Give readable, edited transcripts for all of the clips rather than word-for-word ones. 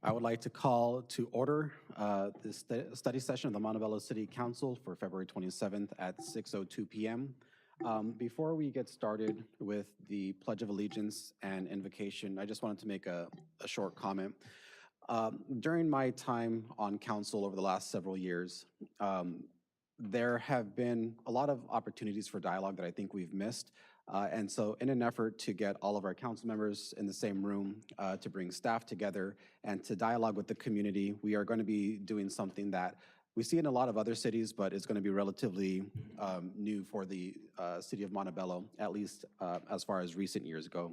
I would like to call to order this study session of the Montebello City Council for February 27th at 6:02 p.m. Before we get started with the Pledge of Allegiance and invocation, I just wanted to make a short comment. During my time on council over the last several years, there have been a lot of opportunities for dialogue that I think we've missed. And so in an effort to get all of our council members in the same room, to bring staff together and to dialogue with the community, we are going to be doing something that we see in a lot of other cities, but it's going to be relatively new for the city of Montebello, at least as far as recent years go.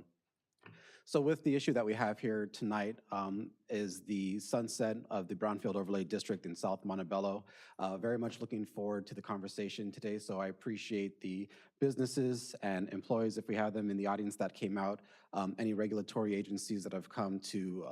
So with the issue that we have here tonight is the sunset of the Brownfield Overlay District in South Montebello. Very much looking forward to the conversation today, so I appreciate the businesses and employees, if we have them in the audience, that came out, any regulatory agencies that have come to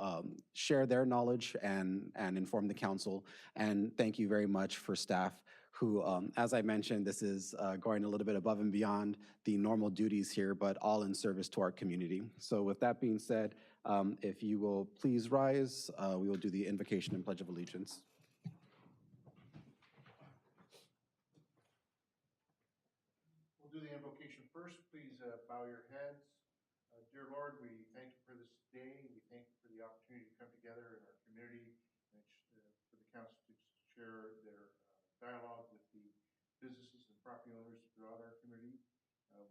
share their knowledge and inform the council. And thank you very much for staff who, as I mentioned, this is going a little bit above and beyond the normal duties here, but all in service to our community. So with that being said, if you will please rise, we will do the invocation and Pledge of Allegiance. We'll do the invocation first. Please bow your heads. Dear Lord, we thank you for this day. We thank you for the opportunity to come together in our community and for the council to share their dialogue with the businesses and property owners throughout our community.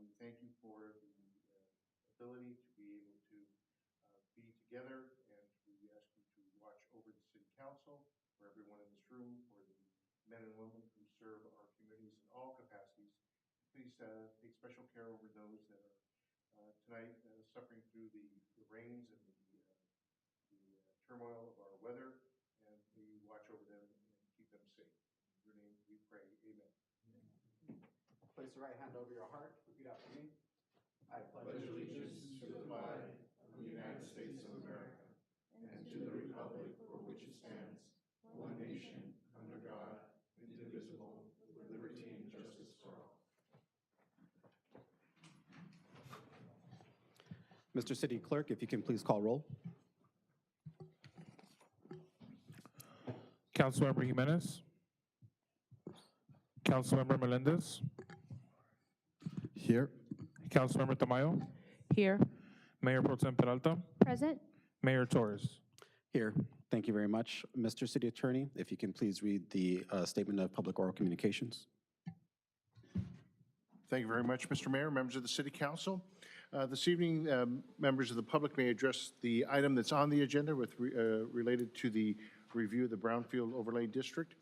We thank you for the ability to be able to be together, and we ask you to watch over the city council, for everyone in this room, for the men and women who serve our communities in all capacities. Please take special care over those that are tonight suffering through the rains and the turmoil of our weather, and we watch over them and keep them safe. In your name we pray, amen. Place your right hand over your heart. Repeat after me. I pledge allegiance to the flag of the United States of America and to the republic for which it stands, one nation, under God, indivisible, with liberty and justice for all. Mr. City Clerk, if you can please call roll. Councilmember Jimenez. Councilmember Melendez. Here. Councilmember Tamayo. Here. Mayor Pro Tem Peralta. Present. Mayor Torres. Here. Thank you very much. Mr. City Attorney, if you can please read the Statement of Public Oral Communications. Thank you very much, Mr. Mayor, members of the City Council. This evening, members of the public may address the item that's on the agenda related to the review of the Brownfield Overlay District.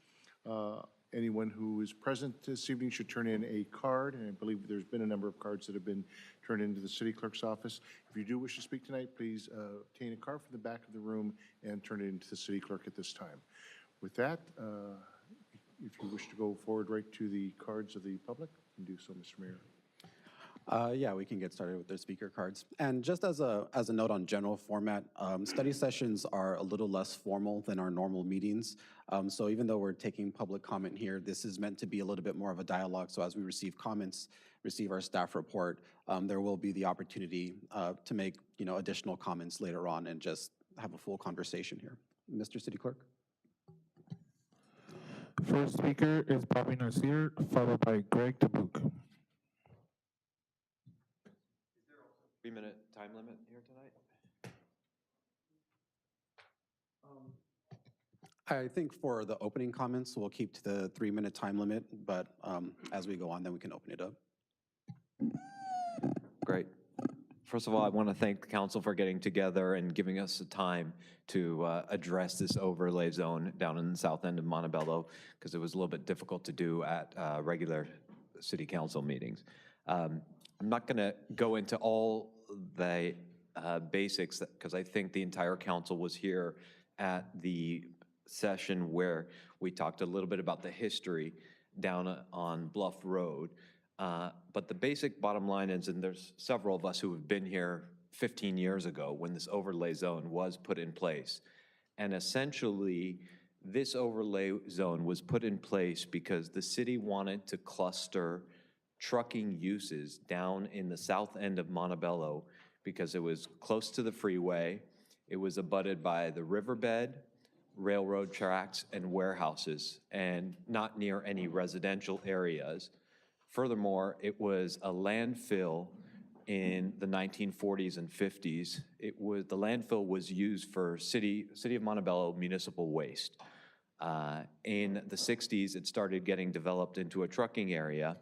Anyone who is present this evening should turn in a card, and I believe there's been a number of cards that have been turned into the city clerk's office. If you do wish to speak tonight, please obtain a card from the back of the room and turn it into the city clerk at this time. With that, if you wish to go forward right to the cards of the public, you can do so, Mr. Mayor. Yeah, we can get started with their speaker cards. And just as a note on general format, study sessions are a little less formal than our normal meetings. So even though we're taking public comment here, this is meant to be a little bit more of a dialogue. So as we receive comments, receive our staff report, there will be the opportunity to make additional comments later on and just have a full conversation here. Mr. City Clerk. First speaker is Bobby Nasir, followed by Greg DeBuke. 3-minute time limit here tonight? I think for the opening comments, we'll keep to the 3-minute time limit, but as we go on, then we can open it up. Great. First of all, I want to thank the council for getting together and giving us the time to address this overlay zone down in the south end of Montebello, because it was a little bit difficult to do at regular city council meetings. I'm not going to go into all the basics, because I think the entire council was here at the session where we talked a little bit about the history down on Bluff Road. But the basic bottom line is, and there's several of us who have been here 15 years ago when this overlay zone was put in place. And essentially, this overlay zone was put in place because the city wanted to cluster trucking uses down in the south end of Montebello because it was close to the freeway It was abutted by the riverbed, railroad tracks, and warehouses, and not near any residential areas. Furthermore, it was a landfill in the 1940s and 50s. The landfill was used for City of Montebello municipal waste. In the 60s, it started getting developed into a trucking area,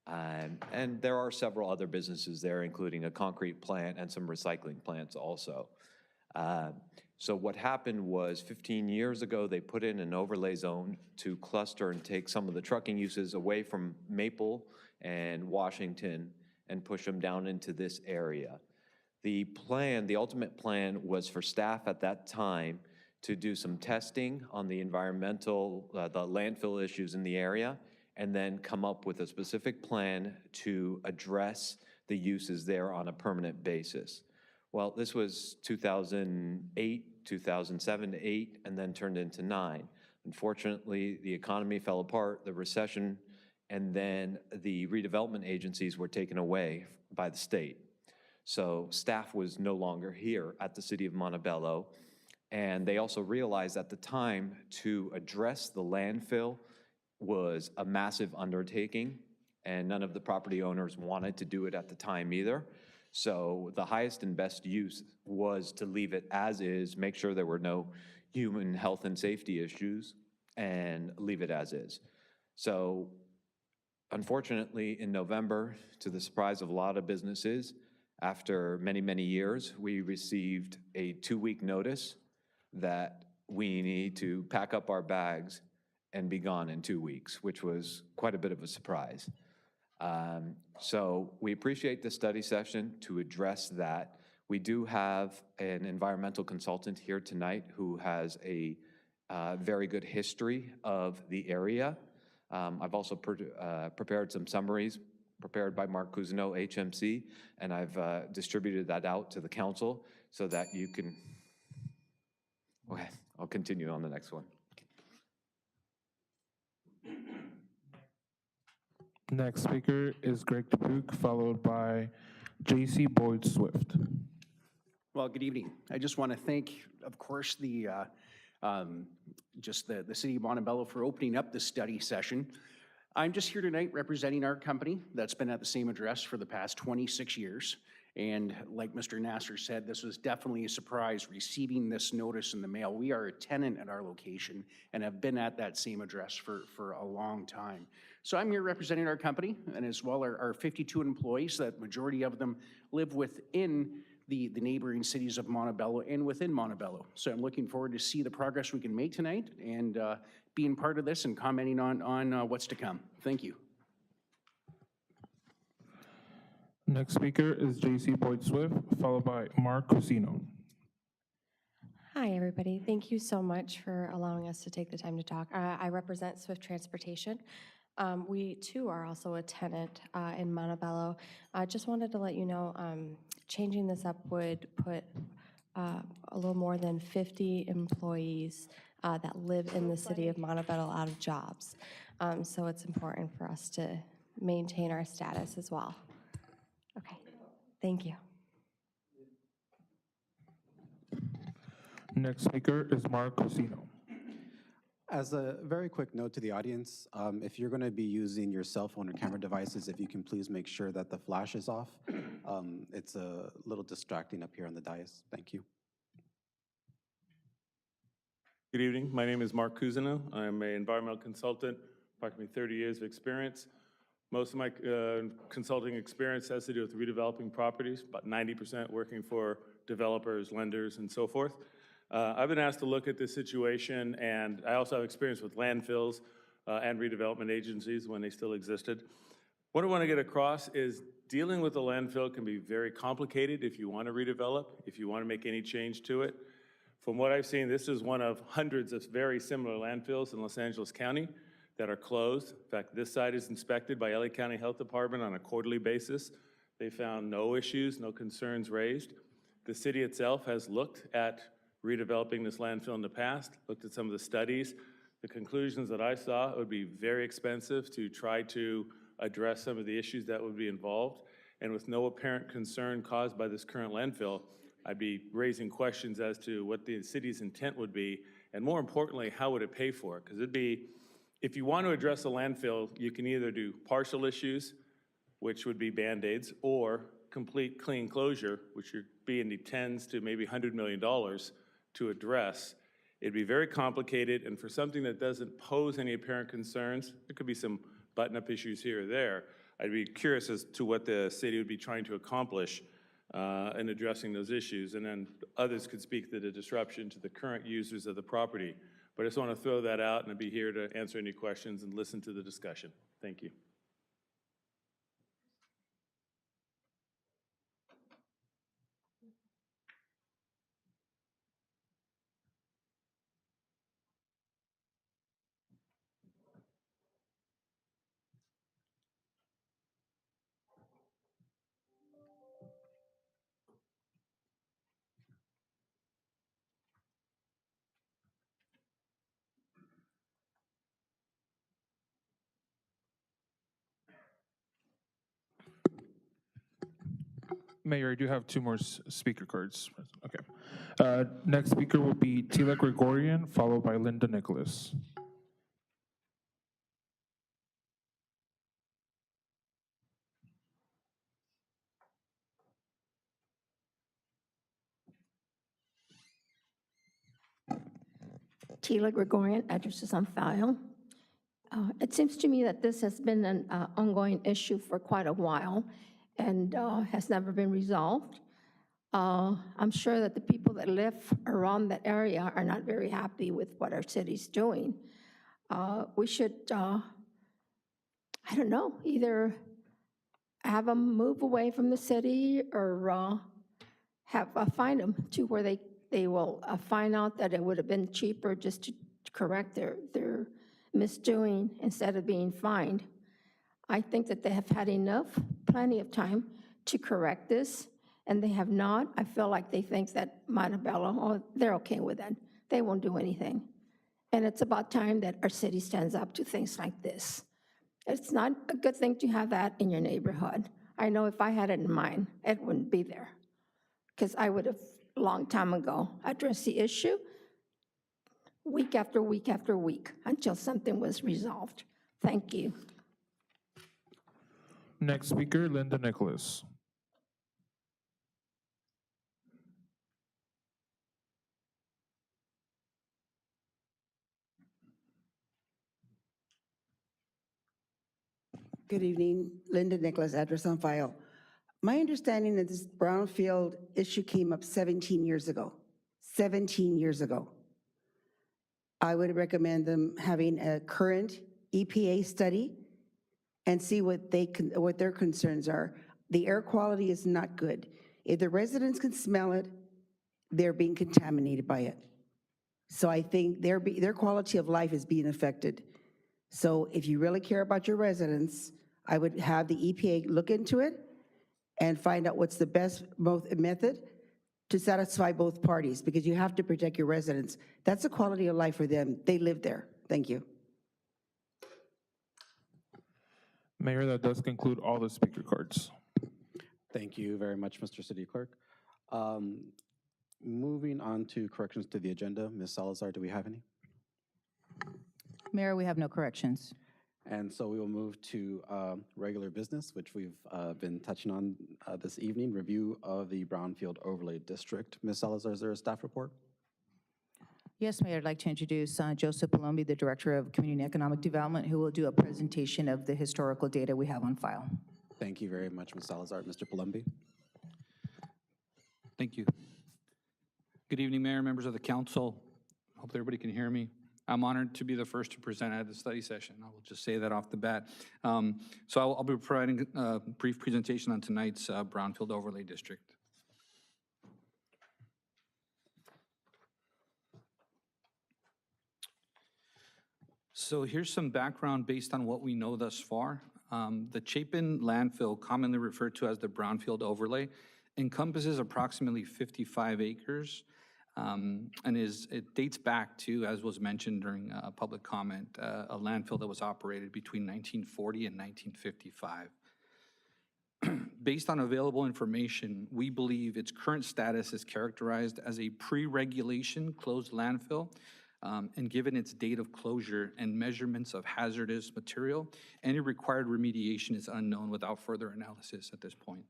and there are several other businesses there, including a concrete plant and some recycling plants also. So what happened was 15 years ago, they put in an overlay zone to cluster and take some of the trucking uses away from Maple and Washington and push them down into this area. The ultimate plan was for staff at that time to do some testing on the environmental, the landfill issues in the area, and then come up with a specific plan to address the uses there on a permanent basis. Well, this was 2008, 2007 to 8, and then turned into 9. Unfortunately, the economy fell apart, the recession, and then the redevelopment agencies were taken away by the state. So staff was no longer here at the City of Montebello, and they also realized at the time to address the landfill was a massive undertaking, and none of the property owners wanted to do it at the time either. So the highest and best use was to leave it as is, make sure there were no human health and safety issues, and leave it as is. So unfortunately, in November, to the surprise of a lot of businesses, after many, many years, we received a 2-week notice that we need to pack up our bags and be gone in 2 weeks, which was quite a bit of a surprise. So we appreciate the study session to address that. We do have an environmental consultant here tonight who has a very good history of the area. I've also prepared some summaries prepared by Mark Cousineau, HMC, and I've distributed that out to the council so that you can, okay, I'll continue on the next one. Next speaker is Greg Dubuque, followed by J.C. Boyd Swift. Well, good evening. I just want to thank, of course, the City of Montebello for opening up this study session. I'm just here tonight representing our company that's been at the same address for the past 26 years. And like Mr. Nasser said, this was definitely a surprise receiving this notice in the mail. We are a tenant at our location and have been at that same address for a long time. So I'm here representing our company and as well our 52 employees, that majority of them live within the neighboring cities of Montebello and within Montebello. So I'm looking forward to see the progress we can make tonight and being part of this and commenting on what's to come. Thank you. Next speaker is J.C. Boyd Swift, followed by Mark Cousineau. Hi, everybody. Thank you so much for allowing us to take the time to talk. I represent Swift Transportation. We, too, are also a tenant in Montebello. I just wanted to let you know, changing this up would put a little more than 50 employees that live in the city of Montebello out of jobs. So it's important for us to maintain our status as well. Okay, thank you. Next speaker is Mark Cousineau. As a very quick note to the audience, if you're going to be using your cell phone or camera devices, if you can please make sure that the flash is off. It's a little distracting up here on the dais. Thank you. Good evening. My name is Mark Cousineau. I'm an environmental consultant, approximately 30 years of experience. Most of my consulting experience has to do with redeveloping properties, about 90% working for developers, lenders, and so forth. I've been asked to look at this situation, and I also have experience with landfills and redevelopment agencies when they still existed. What I want to get across is dealing with a landfill can be very complicated if you want to redevelop, if you want to make any change to it. From what I've seen, this is one of hundreds of very similar landfills in Los Angeles County that are closed. In fact, this site is inspected by LA County Health Department on a quarterly basis. They found no issues, no concerns raised. The city itself has looked at redeveloping this landfill in the past, looked at some of the studies. The conclusions that I saw, it would be very expensive to try to address some of the issues that would be involved. And with no apparent concern caused by this current landfill, I'd be raising questions as to what the city's intent would be, and more importantly, how would it pay for it? Because it'd be, if you want to address a landfill, you can either do partial issues, which would be Band-Aids, or complete clean closure, which would be in the tens to maybe $100 million to address. It'd be very complicated, and for something that doesn't pose any apparent concerns, there could be some button-up issues here or there. I'd be curious as to what the city would be trying to accomplish in addressing those issues, and then others could speak to the disruption to the current users of the property. But I just want to throw that out, and I'd be here to answer any questions and listen to the discussion. Thank you. Mayor, I do have two more speaker cards. Okay. Next speaker will be Tila Gregorian, followed by Linda Nicholas. Tila Gregorian, address is on file. It seems to me that this has been an ongoing issue for quite a while and has never been resolved. I'm sure that the people that live around that area are not very happy with what our city's doing. We should, I don't know, either have them move away from the city or find them to where they will find out that it would have been cheaper just to correct their misdoing instead of being fined. I think that they have had plenty of time to correct this, and they have not. I feel like they think that Montebello, oh, they're okay with that. They won't do anything. And it's about time that our city stands up to things like this. It's not a good thing to have that in your neighborhood. I know if I had it in mine, it wouldn't be there, because I would have, a long time ago, addressed the issue week after week after week until something was resolved. Thank you. Next speaker, Linda Nicholas. Good evening, Linda Nicholas, address on file. My understanding that this brownfield issue came up 17 years ago. 17 years ago. I would recommend them having a current EPA study and see what their concerns are. The air quality is not good. If the residents can smell it, they're being contaminated by it. So I think their quality of life is being affected. So if you really care about your residents, I would have the EPA look into it and find out what's the best method to satisfy both parties, because you have to protect your residents. That's a quality of life for them. They live there. Thank you. Mayor, that does conclude all the speaker cards. Thank you very much, Mr. City Clerk. Moving on to corrections to the agenda, Ms. Salazar, do we have any? Mayor, we have no corrections. And so we will move to regular business, which we've been touching on this evening, review of the Brownfield Overlay District. Ms. Salazar, is there a staff report? Yes, Mayor, I'd like to introduce Joseph Palombi, the Director of Community and Economic Development, who will do a presentation of the historical data we have on file. Thank you very much, Ms. Salazar. Mr. Palumbi? Thank you. Good evening, Mayor, members of the council. Hope everybody can hear me. I'm honored to be the first to present at the study session. I will just say that off the bat. So I'll be providing a brief presentation on tonight's Brownfield Overlay District. So here's some background based on what we know thus far. The Chapin landfill, commonly referred to as the Brownfield Overlay, encompasses approximately 55 acres. And it dates back to, as was mentioned during public comment, a landfill that was operated between 1940 and 1955. Based on available information, we believe its current status is characterized as a pre-regulation closed landfill, and given its date of closure and measurements of hazardous material, any required remediation is unknown without further analysis at this point.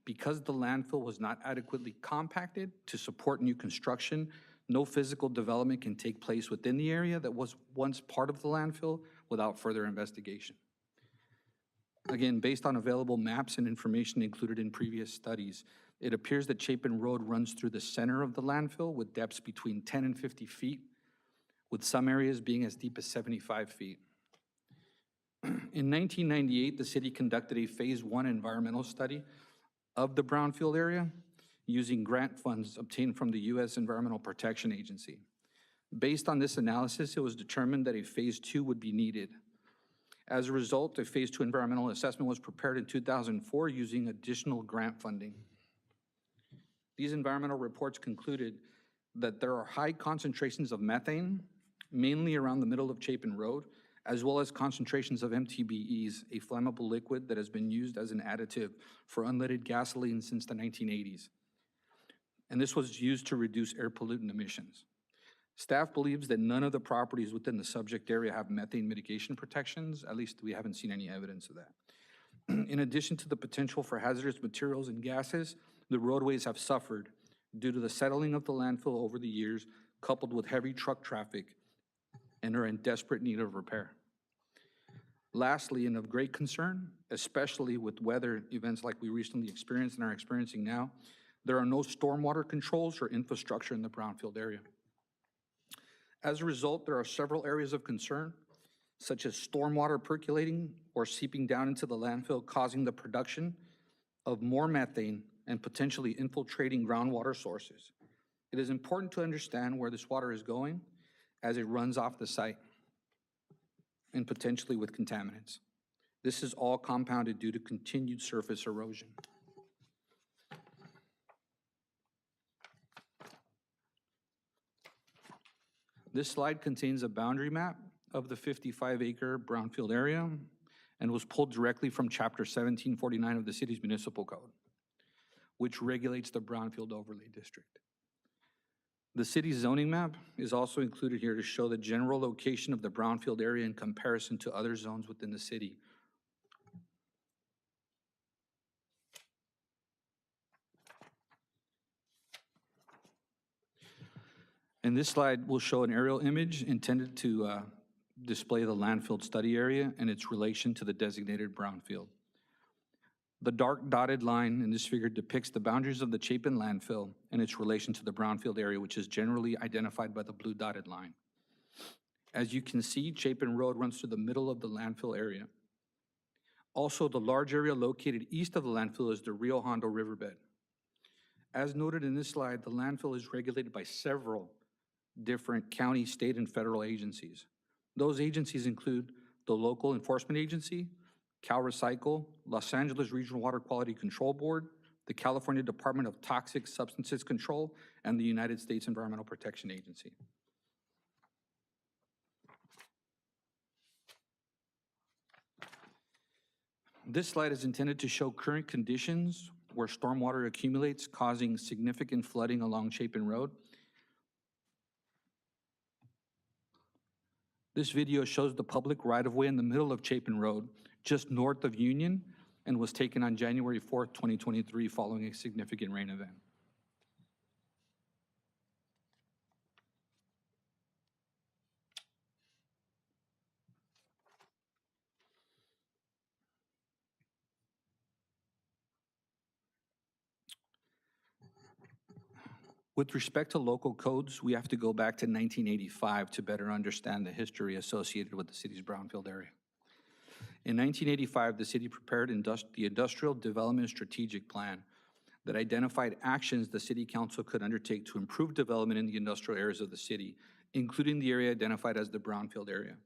Because the landfill was not adequately compacted to support new construction, no physical development can take place within the area that was once part of the landfill without further investigation. Again, based on available maps and information included in previous studies, it appears that Chapin Road runs through the center of the landfill with depths between 10 and 50 feet, with some areas being as deep as 75 feet. In 1998, the city conducted a Phase 1 environmental study of the brownfield area using grant funds obtained from the U.S. Environmental Protection Agency. Based on this analysis, it was determined that a Phase 2 would be needed. As a result, a Phase 2 environmental assessment was prepared in 2004 using additional grant funding. These environmental reports concluded that there are high concentrations of methane, mainly around the middle of Chapin Road, as well as concentrations of MTBEs, a flammable liquid that has been used as an additive for unleaded gasoline since the 1980s. And this was used to reduce air pollutant emissions. Staff believes that none of the properties within the subject area have methane mitigation protections. At least we haven't seen any evidence of that. In addition to the potential for hazardous materials and gases, the roadways have suffered due to the settling of the landfill over the years, coupled with heavy truck traffic, and are in desperate need of repair. Lastly, and of great concern, especially with weather events like we recently experienced and are experiencing now, there are no stormwater controls or infrastructure in the brownfield area. As a result, there are several areas of concern, such as stormwater percolating or seeping down into the landfill, causing the production of more methane and potentially infiltrating groundwater sources. It is important to understand where this water is going as it runs off the site and potentially with contaminants. This is all compounded due to continued surface erosion. This slide contains a boundary map of the 55-acre brownfield area and was pulled directly from Chapter 1749 of the city's municipal code, which regulates the brownfield overlay district. The city's zoning map is also included here to show the general location of the brownfield area in comparison to other zones within the city. And this slide will show an aerial image intended to display the landfill study area and its relation to the designated brownfield. The dark dotted line in this figure depicts the boundaries of the Chapin landfill and its relation to the brownfield area, which is generally identified by the blue dotted line. As you can see, Chapin Road runs through the middle of the landfill area. Also, the large area located east of the landfill is the Rio Hondo riverbed. As noted in this slide, the landfill is regulated by several different county, state, and federal agencies. Those agencies include the local enforcement agency, CalRecycle, Los Angeles Regional Water Quality Control Board, the California Department of Toxic Substances Control, and the United States Environmental Protection Agency. This slide is intended to show current conditions where stormwater accumulates, causing significant flooding along Chapin Road. This video shows the public right-of-way in the middle of Chapin Road, just north of Union, and was taken on January 4th, 2023, following a significant rain event. With respect to local codes, we have to go back to 1985 to better understand the history associated with the city's brownfield area. In 1985, the city prepared the Industrial Development Strategic Plan that identified actions the city council could undertake to improve development in the industrial areas of the city, including the area identified as the brownfield area.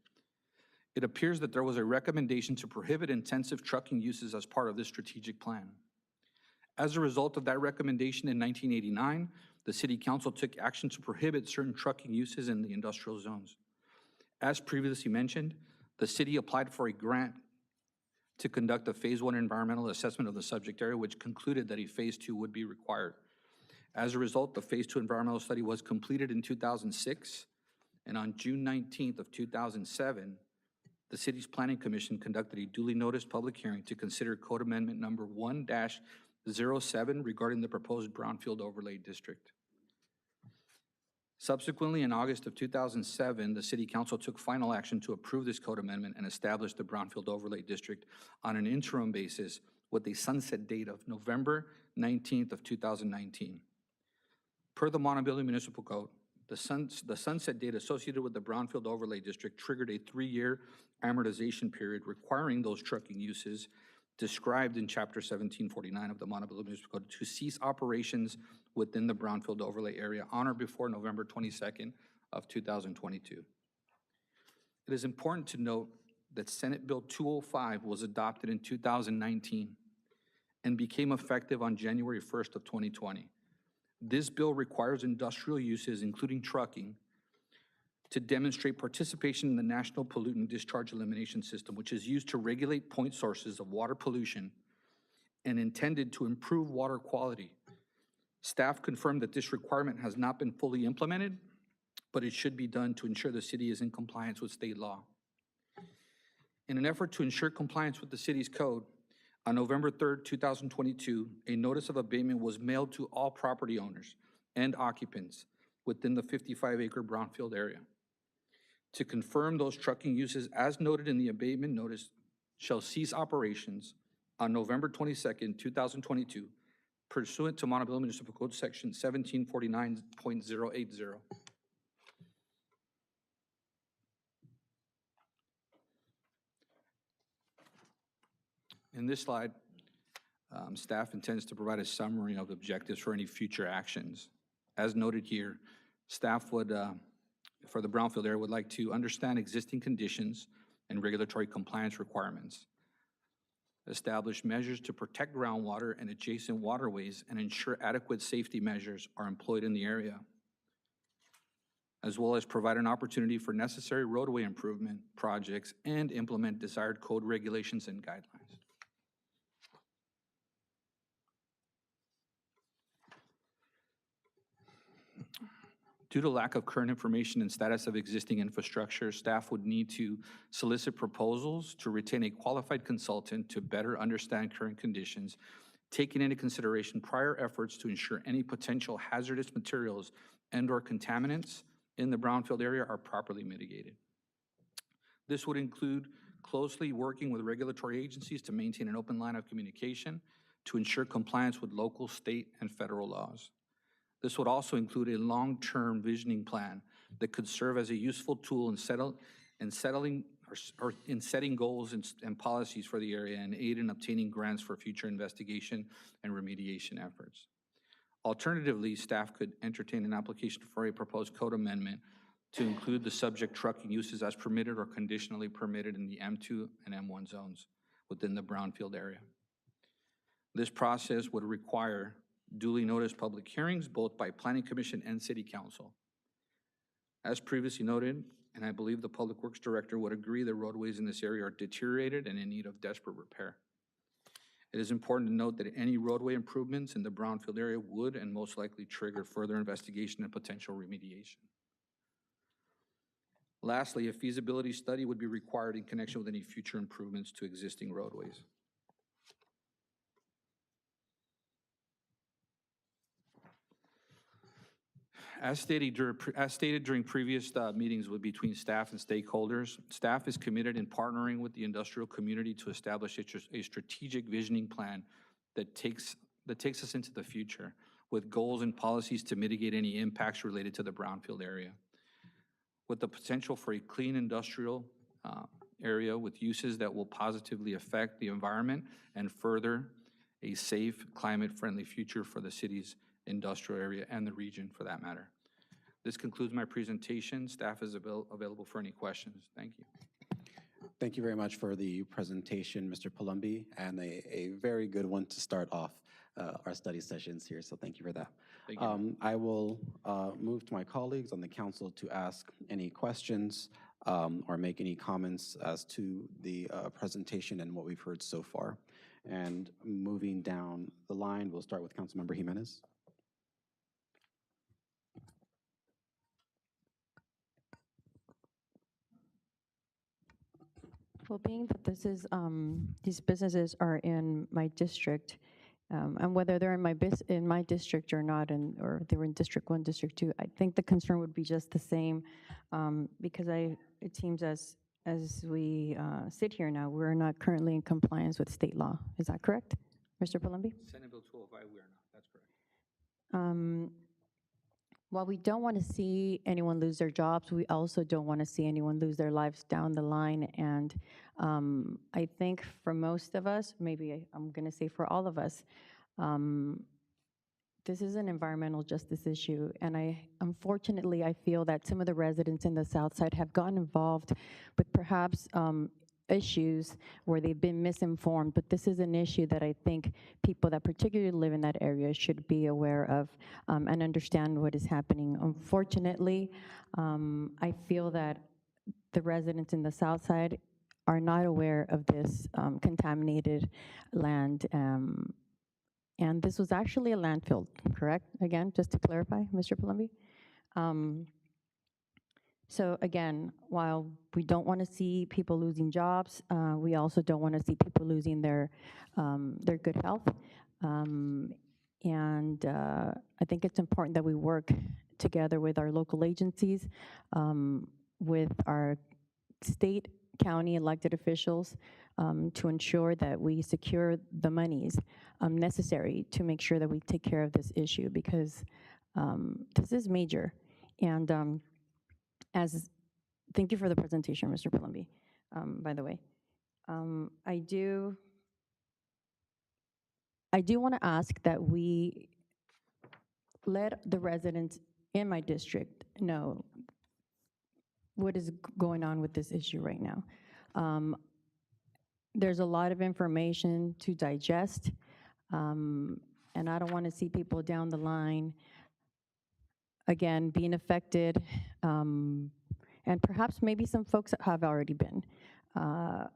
It appears that there was a recommendation to prohibit intensive trucking uses as part of this strategic plan. As a result of that recommendation in 1989, the city council took action to prohibit certain trucking uses in the industrial zones. As previously mentioned, the city applied for a grant to conduct a Phase 1 environmental assessment of the subject area, which concluded that a Phase 2 would be required. As a result, the Phase 2 environmental study was completed in 2006, and on June 19th of 2007, the city's planning commission conducted a duly noticed public hearing to consider Code Amendment number 1-07 regarding the proposed brownfield overlay district. Subsequently, in August of 2007, the city council took final action to approve this code amendment and establish the brownfield overlay district on an interim basis with a sunset date of November 19th of 2019. Per the Montebello Municipal Code, the sunset date associated with the brownfield overlay district triggered a 3-year amortization period requiring those trucking uses described in Chapter 1749 of the Montebello Municipal Code to cease operations within the brownfield overlay area on or before November 22nd of 2022. It is important to note that Senate Bill 205 was adopted in 2019 and became effective on January 1st of 2020. This bill requires industrial uses, including trucking, to demonstrate participation in the National Pollutant Discharge Elimination System, which is used to regulate point sources of water pollution and intended to improve water quality. Staff confirmed that this requirement has not been fully implemented, but it should be done to ensure the city is in compliance with state law. In an effort to ensure compliance with the city's code, on November 3rd, 2022, a notice of abatement was mailed to all property owners and occupants within the 55-acre brownfield area. To confirm those trucking uses as noted in the abatement notice shall cease operations on November 22nd, 2022, pursuant to Montebello Municipal Code Section 1749.080. In this slide, staff intends to provide a summary of objectives for any future actions. As noted here, staff would, for the brownfield area, would like to understand existing conditions and regulatory compliance requirements, establish measures to protect groundwater and adjacent waterways and ensure adequate safety measures are employed in the area, as well as provide an opportunity for necessary roadway improvement projects and implement desired code regulations and guidelines. Due to lack of current information and status of existing infrastructure, staff would need to solicit proposals to retain a qualified consultant to better understand current conditions, taking into consideration prior efforts to ensure any potential hazardous materials and/or contaminants in the brownfield area are properly mitigated. This would include closely working with regulatory agencies to maintain an open line of communication to ensure compliance with local, state, and federal laws. This would also include a long-term visioning plan that could serve as a useful tool in setting goals and policies for the area and aid in obtaining grants for future investigation and remediation efforts. Alternatively, staff could entertain an application for a proposed code amendment to include the subject trucking uses as permitted or conditionally permitted in the M2 and M1 zones within the brownfield area. This process would require duly noticed public hearings, both by Planning Commission and City Council. As previously noted, and I believe the Public Works Director would agree, the roadways in this area are deteriorated and in need of desperate repair. It is important to note that any roadway improvements in the brownfield area would and most likely trigger further investigation and potential remediation. Lastly, a feasibility study would be required in connection with any future improvements to existing roadways. As stated during previous meetings between staff and stakeholders, staff is committed in partnering with the industrial community to establish a strategic visioning plan that takes us into the future with goals and policies to mitigate any impacts related to the brownfield area. With the potential for a clean industrial area with uses that will positively affect the environment and further a safe, climate-friendly future for the city's industrial area and the region for that matter. This concludes my presentation. Staff is available for any questions. Thank you. Thank you very much for the presentation, Mr. Palumbi, and a very good one to start off our study sessions here, so thank you for that. Thank you. I will move to my colleagues on the council to ask any questions. or make any comments as to the presentation and what we've heard so far. And moving down the line, we'll start with Councilmember Jimenez. Well, being that this is, these businesses are in my district, and whether they're in my district or not, or they were in District 1, District 2, I think the concern would be just the same, because it seems as we sit here now, we're not currently in compliance with state law. Is that correct, Mr. Palumbi? Senate Bill 205, we are not, that's correct. While we don't want to see anyone lose their jobs, we also don't want to see anyone lose their lives down the line. And I think for most of us, maybe I'm going to say for all of us, this is an environmental justice issue. And unfortunately, I feel that some of the residents in the South Side have gotten involved with perhaps issues where they've been misinformed, but this is an issue that I think people that particularly live in that area should be aware of and understand what is happening. Unfortunately, I feel that the residents in the South Side are not aware of this contaminated land. And this was actually a landfill, correct? Again, just to clarify, Mr. Palumbi. So again, while we don't want to see people losing jobs, we also don't want to see people losing their good health. And I think it's important that we work together with our local agencies, with our state, county elected officials, to ensure that we secure the monies necessary to make sure that we take care of this issue, because this is major. And thank you for the presentation, Mr. Palumbi, by the way. I do want to ask that we let the residents in my district know what is going on with this issue right now. There's a lot of information to digest, and I don't want to see people down the line, again, being affected, and perhaps maybe some folks have already been.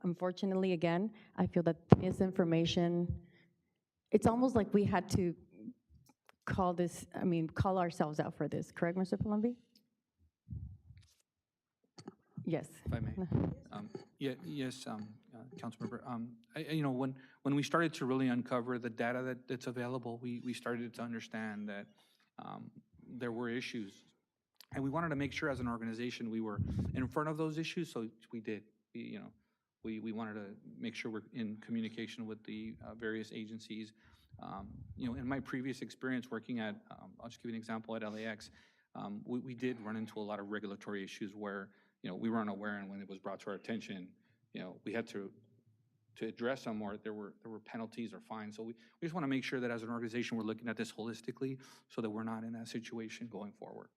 Unfortunately, again, I feel that misinformation, it's almost like we had to call ourselves out for this, correct, Mr. Palumbi? Yes. If I may. Yes, Councilmember. When we started to really uncover the data that's available, we started to understand that there were issues. And we wanted to make sure as an organization we were in front of those issues, so we did. We wanted to make sure we're in communication with the various agencies. In my previous experience working at, I'll just give you an example, at LAX, we did run into a lot of regulatory issues where we were unaware, and when it was brought to our attention, we had to address them, or there were penalties or fines. So we just want to make sure that as an organization we're looking at this holistically, so that we're not in that situation going forward.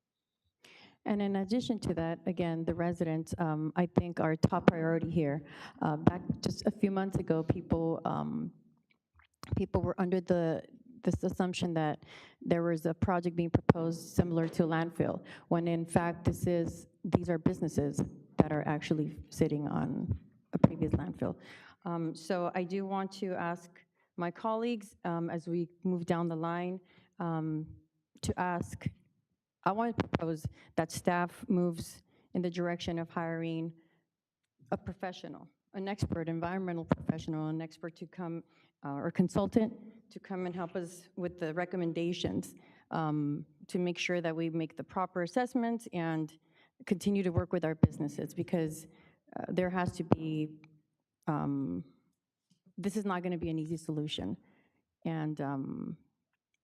And in addition to that, again, the residents, I think, are top priority here. Back just a few months ago, people were under this assumption that there was a project being proposed similar to a landfill, when in fact these are businesses that are actually sitting on a previous landfill. So I do want to ask my colleagues, as we move down the line, I want to propose that staff moves in the direction of hiring a professional, an expert, environmental professional, an expert to come, or consultant, to come and help us with the recommendations, to make sure that we make the proper assessments and continue to work with our businesses, because there has to be, this is not going to be an easy solution. And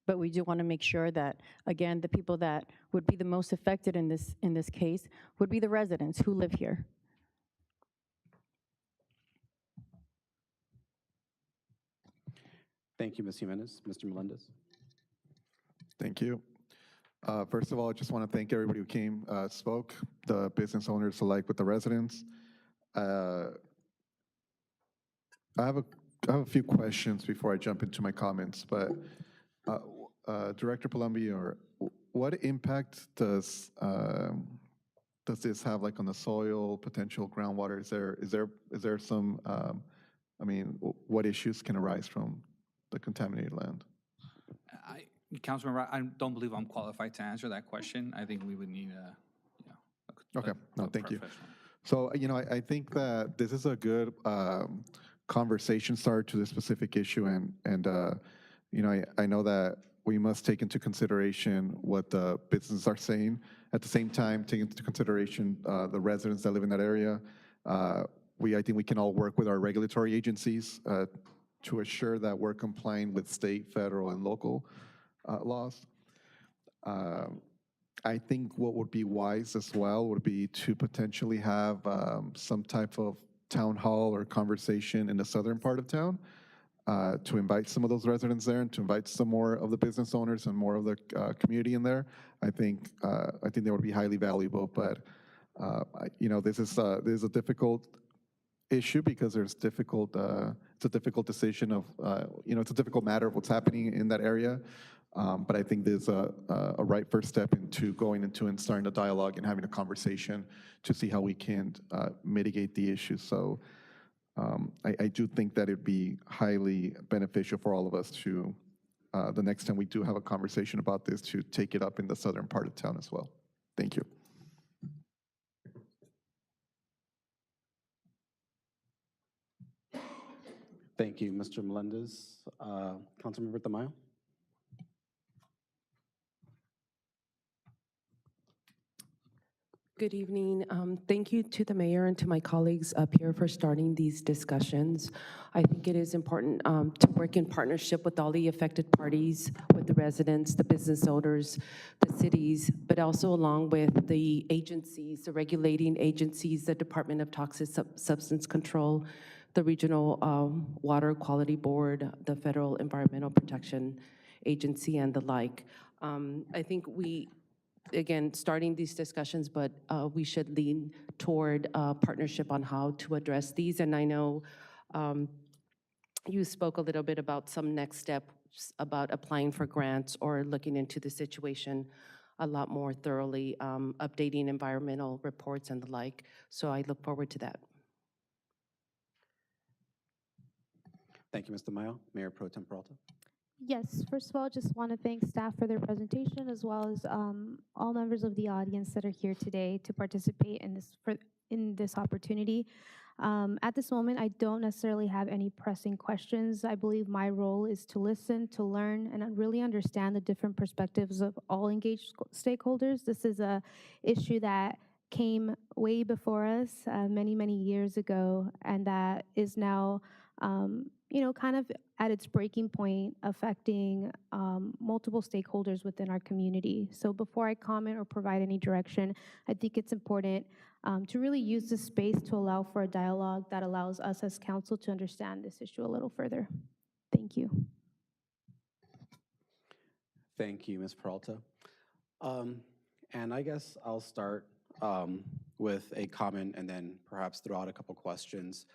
but we do want to make sure that, again, the people that would be the most affected in this case would be the residents who live here. Thank you, Ms. Jimenez. Mr. Melendez. Thank you. First of all, I just want to thank everybody who came, spoke, the business owners alike with the residents. I have a few questions before I jump into my comments, but Director Palumbi, what impact does does this have like on the soil, potential groundwater? Is there some, I mean, what issues can arise from the contaminated land? Councilman, I don't believe I'm qualified to answer that question. I think we would need a, you know, Okay, no, thank you. professional. So, I think that this is a good conversation start to this specific issue, and I know that we must take into consideration what the businesses are saying. At the same time, take into consideration the residents that live in that area. I think we can all work with our regulatory agencies to assure that we're complying with state, federal, and local laws. I think what would be wise as well would be to potentially have some type of town hall or conversation in the southern part of town to invite some of those residents there and to invite some more of the business owners and more of the community in there. I think that would be highly valuable. But this is a difficult issue because there's difficult. It's a difficult decision of it's a difficult matter of what's happening in that area. But I think there's a right first step into going into and starting a dialogue and having a conversation to see how we can mitigate the issue. So I do think that it'd be highly beneficial for all of us to, the next time we do have a conversation about this, to take it up in the southern part of town as well. Thank you. Thank you, Mr. Melendez. Councilmember Tamayo? Good evening. Thank you to the mayor and to my colleagues up here for starting these discussions. I think it is important to work in partnership with all the affected parties, with the residents, the business owners, the cities, but also along with the agencies, the regulating agencies, the Department of Toxic Substance Control, the Regional Water Quality Board, the Federal Environmental Protection Agency, and the like. I think again, starting these discussions, but we should lean toward partnership on how to address these. And I know you spoke a little bit about some next steps about applying for grants or looking into the situation a lot more thoroughly, updating environmental reports and the like. So I look forward to that. Thank you, Mr. Mayo. Mayor Pro Tem Peralta? Yes, first of all, just want to thank staff for their presentation, as well as all members of the audience that are here today to participate in this opportunity. At this moment, I don't necessarily have any pressing questions. I believe my role is to listen, to learn, and really understand the different perspectives of all engaged stakeholders. This is a issue that came way before us many, many years ago, and that is now kind of at its breaking point, affecting multiple stakeholders within our community. So before I comment or provide any direction, I think it's important to really use this space to allow for a dialogue that allows us as council to understand this issue a little further. Thank you. Thank you, Ms. Peralta. And I guess I'll start with a comment and then perhaps throw out a couple questions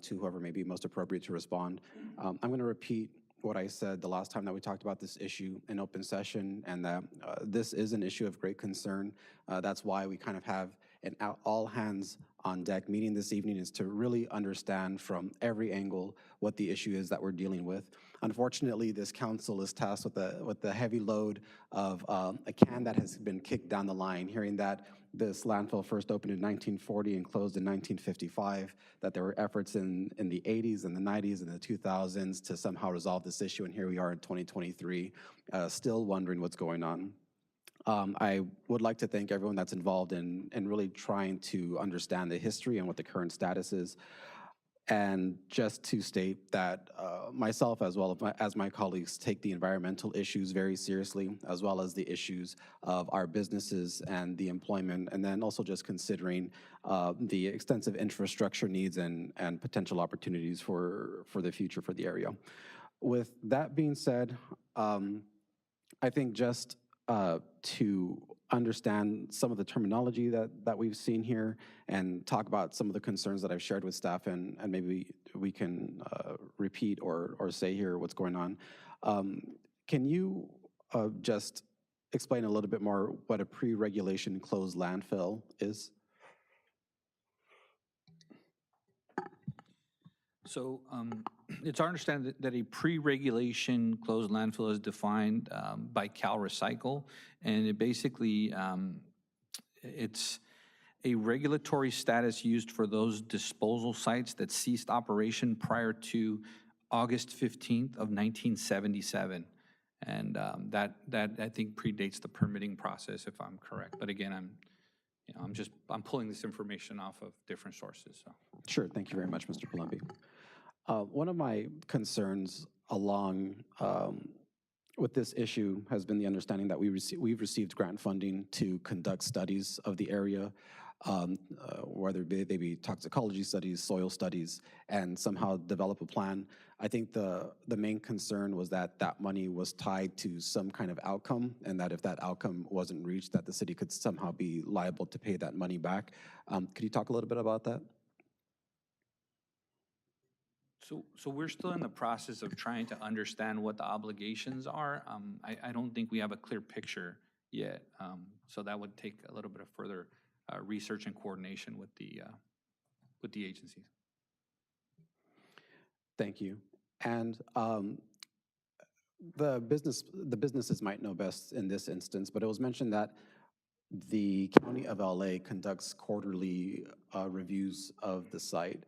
to whoever may be most appropriate to respond. I'm going to repeat what I said the last time that we talked about this issue in open session, and that this is an issue of great concern. That's why we kind of have an all hands on deck meeting this evening, is to really understand from every angle what the issue is that we're dealing with. Unfortunately, this council is tasked with the heavy load of a can that has been kicked down the line, hearing that this landfill first opened in 1940 and closed in 1955, that there were efforts in the 80s and the 90s and the 2000s to somehow resolve this issue, and here we are in 2023, still wondering what's going on. I would like to thank everyone that's involved in really trying to understand the history and what the current status is. And just to state that myself, as well as my colleagues, take the environmental issues very seriously, as well as the issues of our businesses and the employment, and then also just considering the extensive infrastructure needs and potential opportunities for the future for the area. With that being said, I think just to understand some of the terminology that we've seen here and talk about some of the concerns that I've shared with staff, and maybe we can repeat or say here what's going on. Can you just explain a little bit more what a pre-regulation closed landfill is? So it's our understanding that a pre-regulation closed landfill is defined by Cal Recycle, and it basically, it's a regulatory status used for those disposal sites that ceased operation prior to August 15th of 1977. And that I think predates the permitting process, if I'm correct. But again, I'm pulling this information off of different sources, so. Sure, thank you very much, Mr. Palumbi. One of my concerns along with this issue has been the understanding that we've received grant funding to conduct studies of the area, whether they be toxicology studies, soil studies, and somehow develop a plan. I think the main concern was that that money was tied to some kind of outcome, and that if that outcome wasn't reached, that the city could somehow be liable to pay that money back. Could you talk a little bit about that? So we're still in the process of trying to understand what the obligations are. I don't think we have a clear picture yet. So that would take a little bit of further research and coordination with the agencies. Thank you. And the businesses might know best in this instance, but it was mentioned that the County of LA conducts quarterly reviews of the site.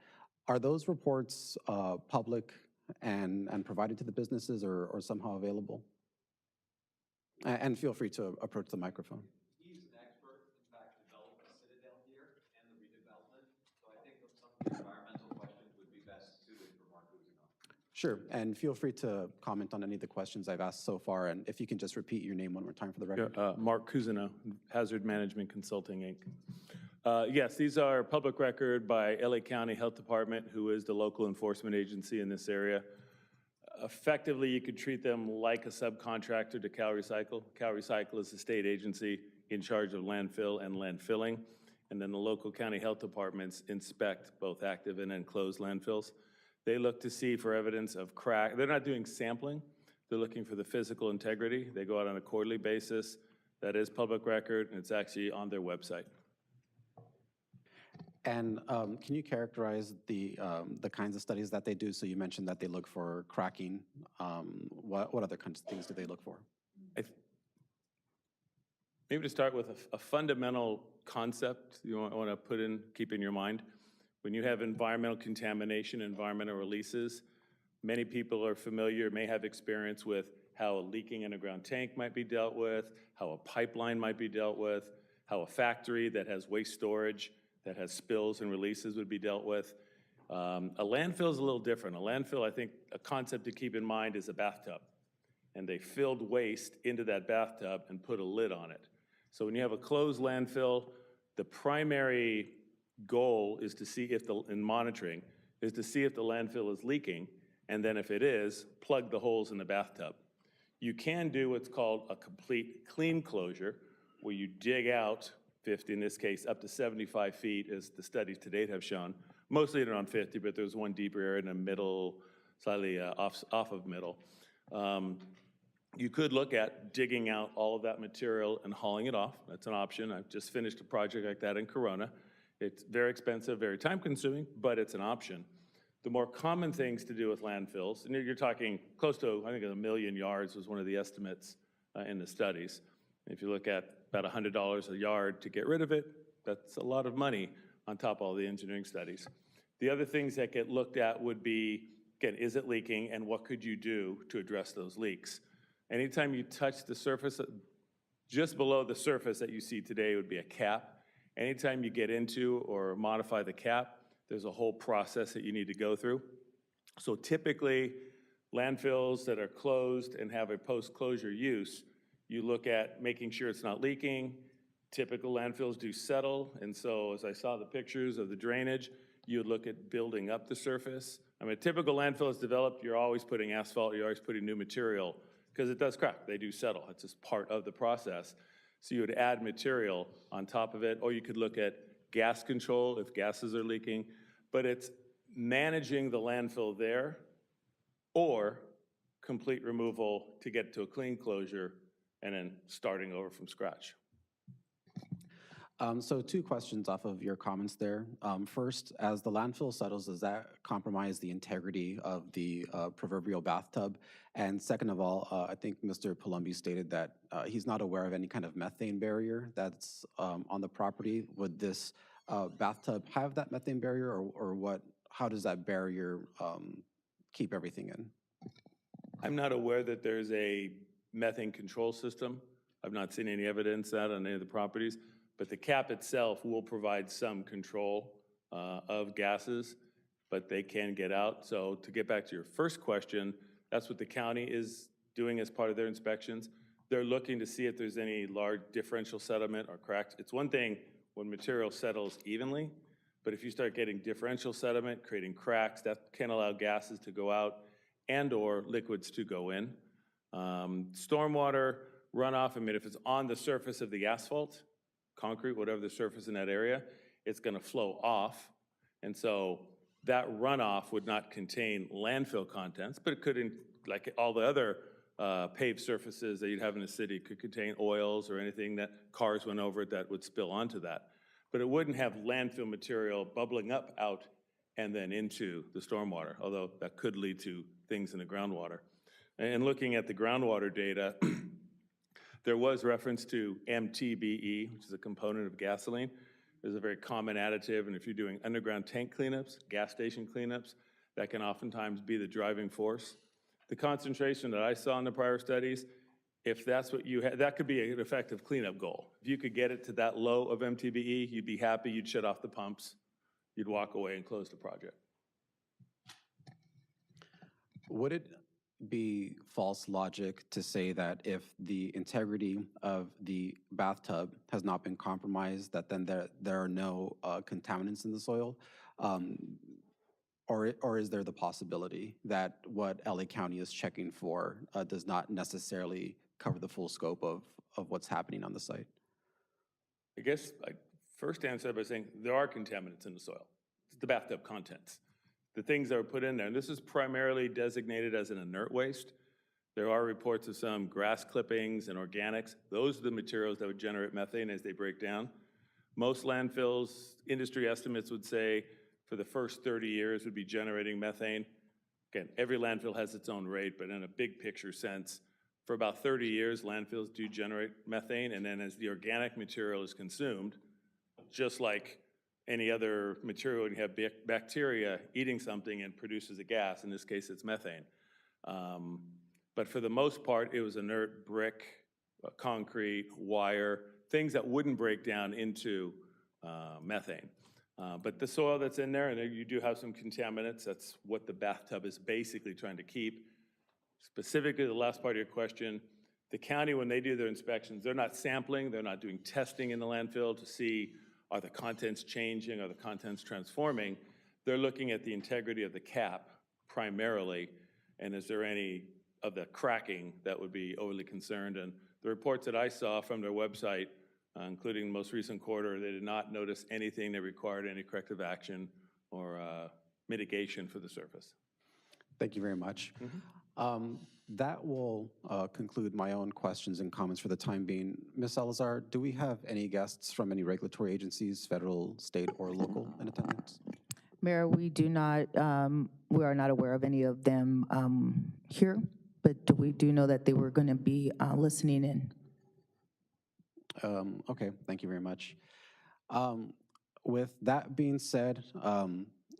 Are those reports public and provided to the businesses or somehow available? And feel free to approach the microphone. He's an expert, in fact, developed a citadel here and the redevelopment. So I think that some of the environmental questions would be best suited for Mark Cousineau. Sure, and feel free to comment on any of the questions I've asked so far, and if you can just repeat your name one more time for the record. Mark Cousineau, Hazard Management Consulting, Inc. Yes, these are public record by LA County Health Department, who is the local enforcement agency in this area. Effectively, you could treat them like a subcontractor to Cal Recycle. Cal Recycle is the state agency in charge of landfill and landfilling, and then the local county health departments inspect both active and enclosed landfills. They look to see for evidence of crack. They're not doing sampling. They're looking for the physical integrity. They go out on a quarterly basis. That is public record, and it's actually on their website. And can you characterize the kinds of studies that they do? So you mentioned that they look for cracking. What other kinds of things do they look for? Maybe to start with a fundamental concept you want to keep in your mind. When you have environmental contamination, environmental releases, many people are familiar, may have experience with how a leaking underground tank might be dealt with, how a pipeline might be dealt with, how a factory that has waste storage, that has spills and releases would be dealt with. A landfill is a little different. A landfill, I think, a concept to keep in mind is a bathtub. And they filled waste into that bathtub and put a lid on it. So when you have a closed landfill, the primary goal is to see if in monitoring, is to see if the landfill is leaking, and then if it is, plug the holes in the bathtub. You can do what's called a complete clean closure, where you dig out 50, in this case, up to 75 feet, as the studies to date have shown. Mostly at around 50, but there's one deeper area in the middle, slightly off of middle. You could look at digging out all of that material and hauling it off. That's an option. I've just finished a project like that in Corona. It's very expensive, very time-consuming, but it's an option. The more common things to do with landfills, and you're talking close to, I think, 1 million yards was one of the estimates in the studies. If you look at about $100 a yard to get rid of it, that's a lot of money on top of all the engineering studies. The other things that get looked at would be, again, is it leaking, and what could you do to address those leaks? Anytime you touch the surface, just below the surface that you see today would be a cap. Anytime you get into or modify the cap, there's a whole process that you need to go through. So typically, landfills that are closed and have a post-closure use, you look at making sure it's not leaking. Typical landfills do settle, and so as I saw the pictures of the drainage, you would look at building up the surface. I mean, a typical landfill is developed, you're always putting asphalt, you're always putting new material, because it does crack, they do settle, it's just part of the process. So you would add material on top of it, or you could look at gas control if gases are leaking, but it's managing the landfill there, or complete removal to get to a clean closure, and then starting over from scratch. So two questions off of your comments there. First, as the landfill settles, does that compromise the integrity of the proverbial bathtub? And second of all, I think Mr. Palumbi stated that he's not aware of any kind of methane barrier that's on the property. Would this bathtub have that methane barrier, or what? How does that barrier keep everything in? I'm not aware that there's a methane control system. I've not seen any evidence of that on any of the properties, but the cap itself will provide some control of gases, but they can get out. So to get back to your first question, that's what the county is doing as part of their inspections. They're looking to see if there's any large differential sediment or cracks. It's one thing when material settles evenly, but if you start getting differential sediment, creating cracks, that can allow gases to go out and/or liquids to go in. Stormwater runoff, I mean, if it's on the surface of the asphalt, concrete, whatever the surface in that area, it's gonna flow off. And so that runoff would not contain landfill contents, but it could, like all the other paved surfaces that you'd have in the city, could contain oils or anything that cars went over it that would spill onto that. But it wouldn't have landfill material bubbling up out and then into the stormwater, although that could lead to things in the groundwater. And looking at the groundwater data, there was reference to MTBE, which is a component of gasoline. It's a very common additive, and if you're doing underground tank cleanups, gas station cleanups, that can oftentimes be the driving force. The concentration that I saw in the prior studies, if that's what you had, that could be an effective cleanup goal. If you could get it to that low of MTBE, you'd be happy, you'd shut off the pumps, you'd walk away and close the project. Would it be false logic to say that if the integrity of the bathtub has not been compromised, that then there are no contaminants in the soil? Or is there the possibility that what LA County is checking for does not necessarily cover the full scope of what's happening on the site? I guess I first answer by saying there are contaminants in the soil. It's the bathtub contents. The things that are put in there, and this is primarily designated as an inert waste. There are reports of some grass clippings and organics. Those are the materials that would generate methane as they break down. Most landfills, industry estimates would say for the first 30 years would be generating methane. Again, every landfill has its own rate, but in a big picture sense, for about 30 years, landfills do generate methane, and then as the organic material is consumed, just like any other material, when you have bacteria eating something and produces a gas, in this case it's methane. But for the most part, it was inert brick, concrete, wire, things that wouldn't break down into methane. But the soil that's in there, and you do have some contaminants, that's what the bathtub is basically trying to keep. Specifically, the last part of your question, the county, when they do their inspections, they're not sampling, they're not doing testing in the landfill to see are the contents changing, are the contents transforming. They're looking at the integrity of the cap primarily, and is there any of the cracking that would be overly concerned. And the reports that I saw from their website, including the most recent quarter, they did not notice anything that required any corrective action or mitigation for the surface. Thank you very much. That will conclude my own questions and comments for the time being. Ms. Salazar, do we have any guests from any regulatory agencies, federal, state, or local in attendance? Mayor, we do not, we are not aware of any of them here, but we do know that they were going to be listening in. Okay, thank you very much. With that being said,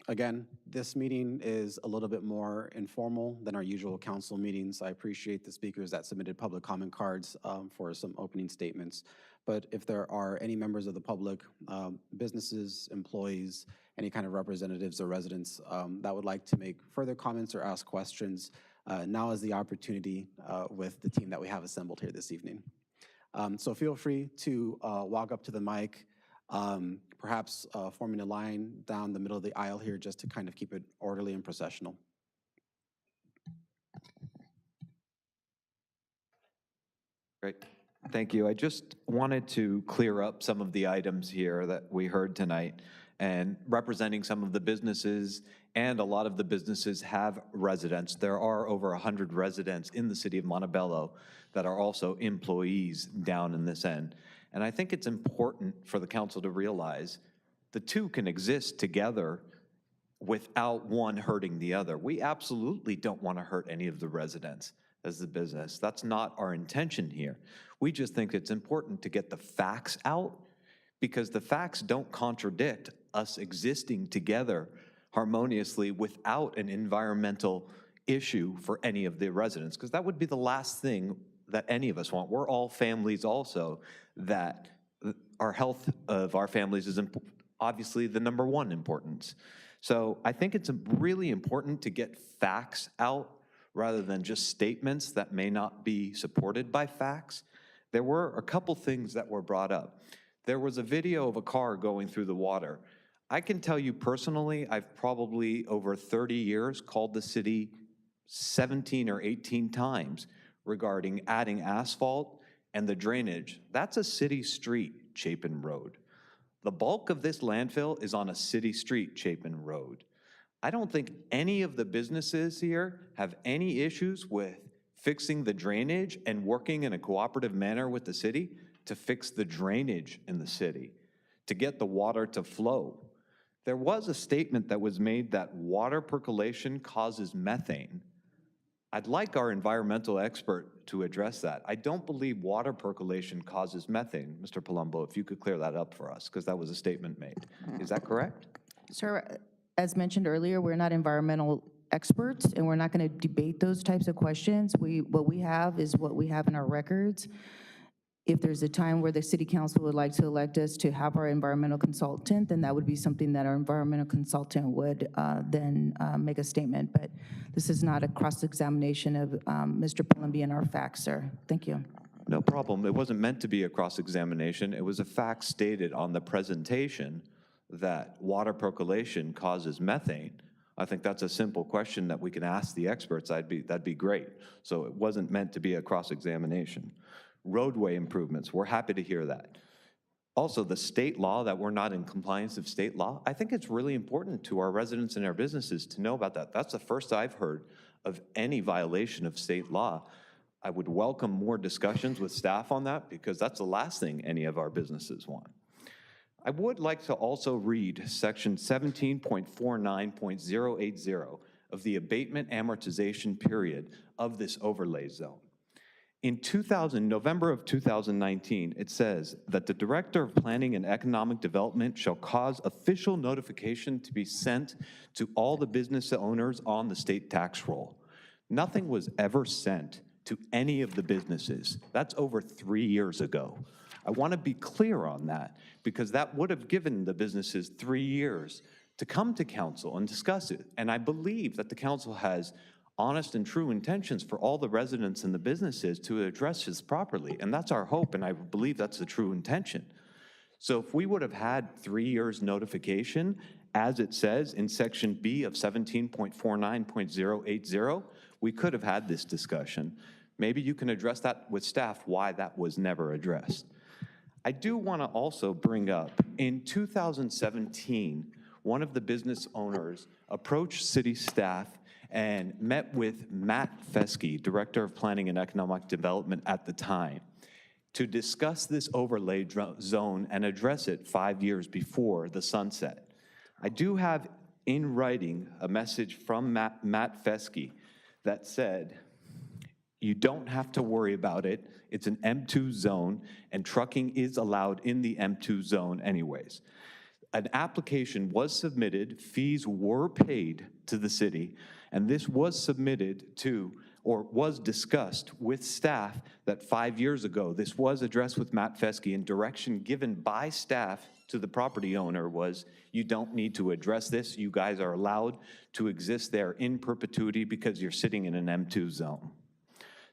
again, this meeting is a little bit more informal than our usual council meetings. I appreciate the speakers that submitted public comment cards for some opening statements. But if there are any members of the public, businesses, employees, any kind of representatives or residents that would like to make further comments or ask questions, now is the opportunity with the team that we have assembled here this evening. So feel free to walk up to the mic, perhaps forming a line down the middle of the aisle here just to kind of keep it orderly and processional. Great. Thank you. I just wanted to clear up some of the items here that we heard tonight, and representing some of the businesses, and a lot of the businesses have residents. There are over 100 residents in the city of Montebello that are also employees down in this end. And I think it's important for the council to realize the two can exist together without one hurting the other. We absolutely don't want to hurt any of the residents as the business. That's not our intention here. We just think it's important to get the facts out, because the facts don't contradict us existing together harmoniously without an environmental issue for any of the residents, because that would be the last thing that any of us want. We're all families also, that our health of our families is obviously the number one importance. So I think it's really important to get facts out rather than just statements that may not be supported by facts. There were a couple things that were brought up. There was a video of a car going through the water. I can tell you personally, I've probably over 30 years called the city 17 or 18 times regarding adding asphalt and the drainage. That's a city street, Chapin Road. The bulk of this landfill is on a city street, Chapin Road. I don't think any of the businesses here have any issues with fixing the drainage and working in a cooperative manner with the city to fix the drainage in the city, to get the water to flow. There was a statement that was made that water percolation causes methane. I'd like our environmental expert to address that. I don't believe water percolation causes methane. Mr. Palumbo, if you could clear that up for us, because that was a statement made. Is that correct? Sir, as mentioned earlier, we're not environmental experts, and we're not going to debate those types of questions. What we have is what we have in our records. If there's a time where the city council would like to elect us to have our environmental consultant, then that would be something that our environmental consultant would then make a statement. But this is not a cross-examination of Mr. Palumbi and our facts, sir. Thank you. No problem. It wasn't meant to be a cross-examination. It was a fact stated on the presentation that water percolation causes methane. I think that's a simple question that we can ask the experts. That'd be great. So it wasn't meant to be a cross-examination. Roadway improvements, we're happy to hear that. Also, the state law, that we're not in compliance of state law, I think it's really important to our residents and our businesses to know about that. That's the first I've heard of any violation of state law. I would welcome more discussions with staff on that, because that's the last thing any of our businesses want. I would like to also read section 17.49.080 of the abatement amortization period of this overlay zone. In November of 2019, it says that the Director of Planning and Economic Development shall cause official notification to be sent to all the business owners on the state tax roll. Nothing was ever sent to any of the businesses. That's over 3 years ago. I want to be clear on that, because that would have given the businesses 3 years to come to council and discuss it. And I believe that the council has honest and true intentions for all the residents and the businesses to address this properly. And that's our hope, and I believe that's the true intention. So if we would have had 3 years notification, as it says in section B of 17.49.080, we could have had this discussion. Maybe you can address that with staff, why that was never addressed. I do want to also bring up, in 2017, one of the business owners approached city staff and met with Matt Fesky, Director of Planning and Economic Development at the time, to discuss this overlay zone and address it 5 years before the sunset. I do have in writing a message from Matt Fesky that said, you don't have to worry about it. It's an M2 zone, and trucking is allowed in the M2 zone anyways. An application was submitted, fees were paid to the city, and this was submitted to, or was discussed with staff that 5 years ago. This was addressed with Matt Fesky, and direction given by staff to the property owner was, you don't need to address this. You guys are allowed to exist there in perpetuity because you're sitting in an M2 zone.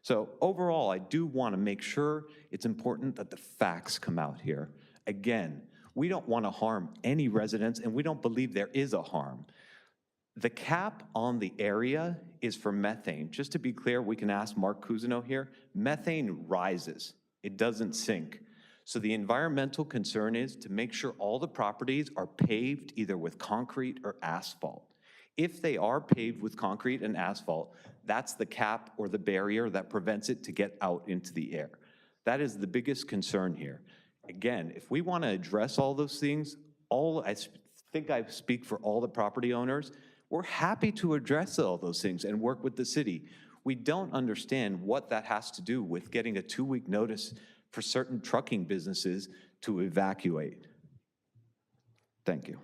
So overall, I do want to make sure it's important that the facts come out here. Again, we don't want to harm any residents, and we don't believe there is a harm. The cap on the area is for methane. Just to be clear, we can ask Mark Cousineau here, methane rises, it doesn't sink. So the environmental concern is to make sure all the properties are paved either with concrete or asphalt. If they are paved with concrete and asphalt, that's the cap or the barrier that prevents it to get out into the air. That is the biggest concern here. again, if we want to address all those things, think I speak for all the property owners, we're happy to address all those things and work with the city. We don't understand what that has to do with getting a 2-week notice for certain trucking businesses to evacuate. Thank you.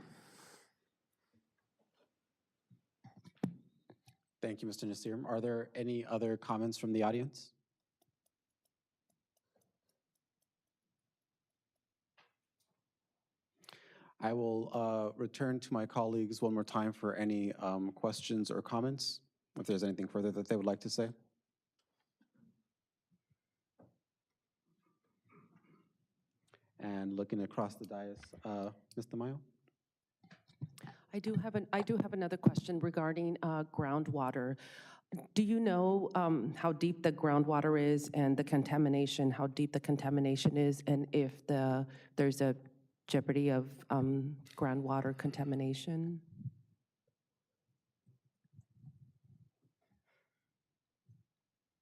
Thank you, Mr. Nasir. Are there any other comments from the audience? I will return to my colleagues one more time for any questions or comments, if there's anything further that they would like to say. And looking across the dais, Ms. Tamayo? I do have another question regarding groundwater. Do you know how deep the groundwater is and the contamination, how deep the contamination is, and if there's a jeopardy of groundwater contamination?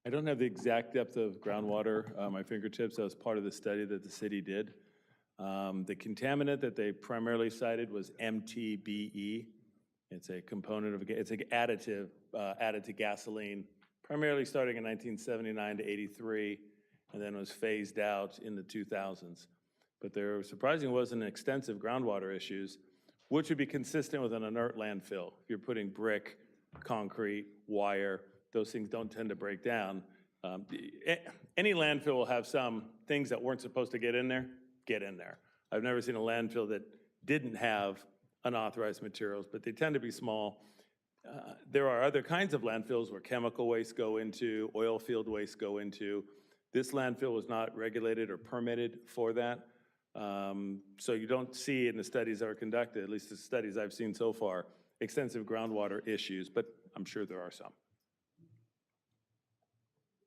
I don't have the exact depth of groundwater at my fingertips. That was part of the study that the city did. The contaminant that they primarily cited was MTBE. It's a component of, it's an additive added to gasoline, primarily starting in 1979 to 83, and then was phased out in the 2000s. But there surprisingly wasn't extensive groundwater issues, which would be consistent with an inert landfill. If you're putting brick, concrete, wire, those things don't tend to break down. Any landfill will have some things that weren't supposed to get in there. I've never seen a landfill that didn't have unauthorized materials, but they tend to be small. There are other kinds of landfills where chemical waste go into, oil field waste go into. This landfill was not regulated or permitted for that. So you don't see in the studies that are conducted, at least the studies I've seen so far, extensive groundwater issues, but I'm sure there are some.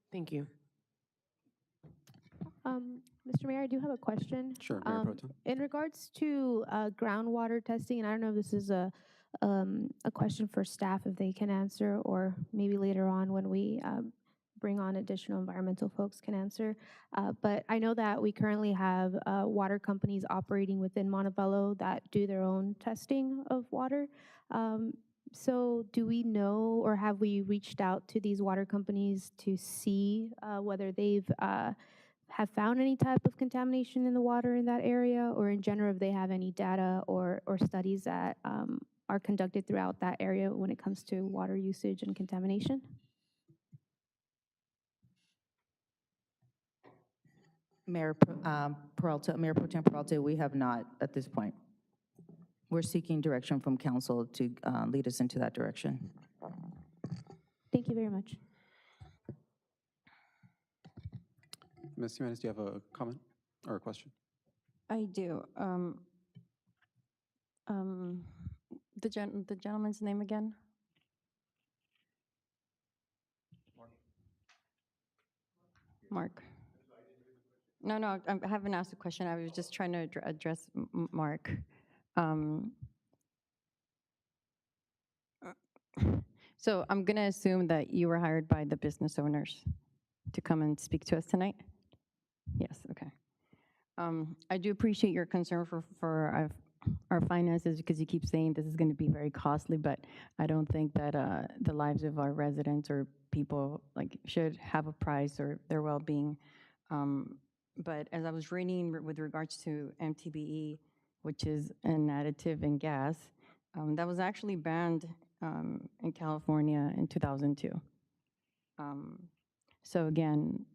Thank you. Mr. Mayor, I do have a question. Sure, Mayor Pro Tem. In regards to groundwater testing, and I don't know if this is a question for staff if they can answer, or maybe later on when we bring on additional environmental folks can answer. But I know that we currently have water companies operating within Montebello that do their own testing of water. So do we know, or have we reached out to these water companies to see whether they've have found any type of contamination in the water in that area, or in general if they have any data or studies that are conducted throughout that area when it comes to water usage and contamination? Mayor Peralta, Mayor Pro Tem Peralta, we have not at this point. We're seeking direction from council to lead us into that direction. Thank you very much. Ms. Jimenez, do you have a comment or a question? I do. The gentleman's name again? Mark. No, I haven't asked a question. I was just trying to address Mark. So I'm going to assume that you were hired by the business owners to come and speak to us tonight? Yes, okay. I do appreciate your concern for our finances, because you keep saying this is going to be very costly, but I don't think that the lives of our residents or people should have a price, or their well-being. But as I was reading with regards to MTBE, which is an additive in gas, that was actually banned in California in 2002. So again,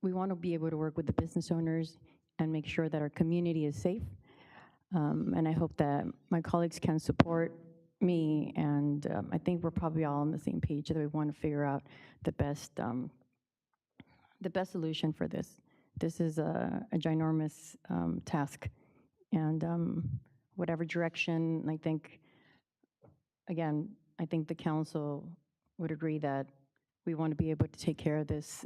we want to be able to work with the business owners and make sure that our community is safe. And I hope that my colleagues can support me, and I think we're probably all on the same page that we want to figure out the best solution for this. This is a ginormous task, and whatever direction, I think, again, I think the council would agree that we want to be able to take care of this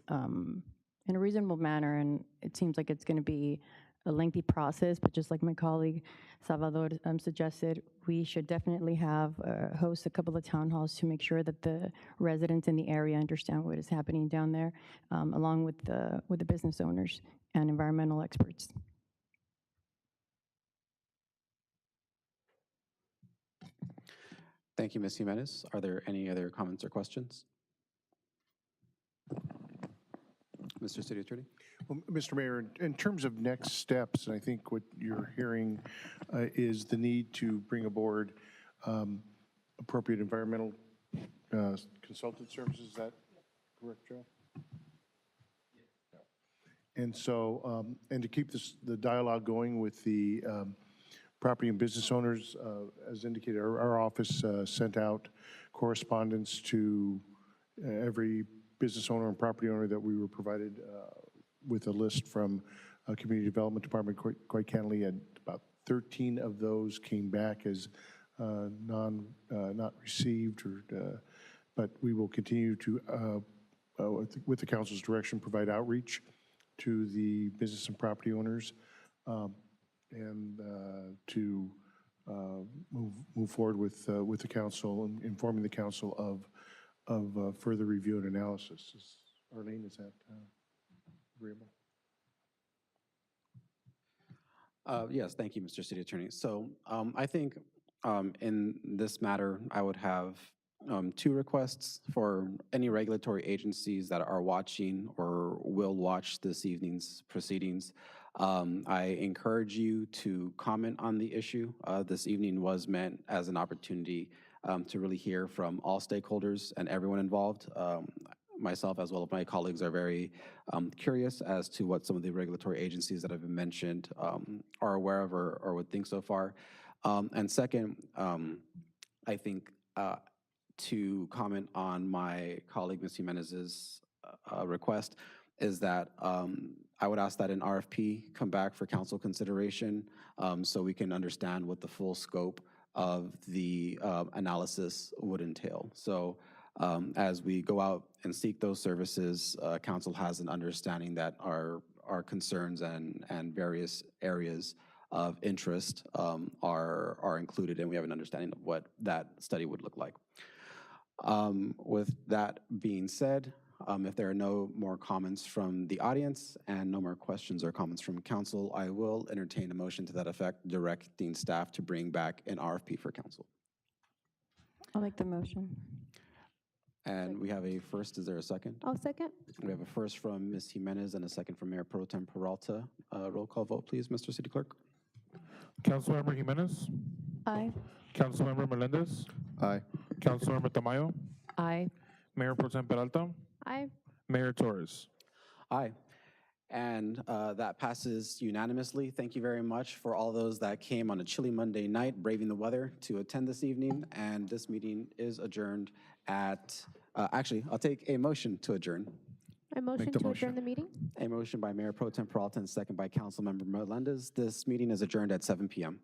in a reasonable manner, and it seems like it's going to be a lengthy process, but just like my colleague Salvador suggested, we should definitely host a couple of town halls to make sure that the residents in the area understand what is happening down there, along with the business owners. and environmental experts. Thank you, Ms. Jimenez. Are there any other comments or questions? Mr. City Attorney? Well, Mr. Mayor, in terms of next steps, and I think what you're hearing is the need to bring aboard appropriate environmental consultant services. Is that correct, Joe? And so, and to keep the dialogue going with the property and business owners, as indicated, our office sent out correspondence to every business owner and property owner that we were provided with a list from Community Development Department. Quite candidly, and about 13 of those came back as not received, or, but we will continue to, with the council's direction, provide outreach to the business and property owners, and to move forward with the council and informing the council of further review and analysis. Arlene, is that agreeable? Yes, thank you, Mr. City Attorney. So I think in this matter, I would have two requests for any regulatory agencies that are watching or will watch this evening's proceedings. I encourage you to comment on the issue. This evening was meant as an opportunity to really hear from all stakeholders and everyone involved. Myself, as well as my colleagues, are very curious as to what some of the regulatory agencies that have been mentioned are aware of or would think so far. And second, I think to comment on my colleague, Ms. Jimenez's request, is that I would ask that an RFP come back for council consideration so we can understand what the full scope of the analysis would entail. So as we go out and seek those services, council has an understanding that our concerns and various areas of interest are included, and we have an understanding of what that study would look like. With that being said, if there are no more comments from the audience and no more questions or comments from council, I will entertain a motion to that effect, directing staff to bring back an RFP for council. I'll make the motion. And we have a first. Is there a second? I'll second. We have a first from Ms. Jimenez and a second from Mayor Pro Tem Peralta. Roll call vote, please, Mr. City Clerk. Councilmember Jimenez, Aye. Councilmember Melendez, Aye. Councilmember Tamayo, Aye. Mayor Pro Tem Peralta, Aye. Mayor Torres. Aye. And that passes unanimously. Thank you very much for all those that came on a chilly Monday night, braving the weather, to attend this evening. And this meeting is adjourned at, actually, I'll take a motion to adjourn. I motion to adjourn the meeting. A motion by Mayor Pro Tem Peralta and second by Councilmember Melendez. This meeting is adjourned at 7 p.m.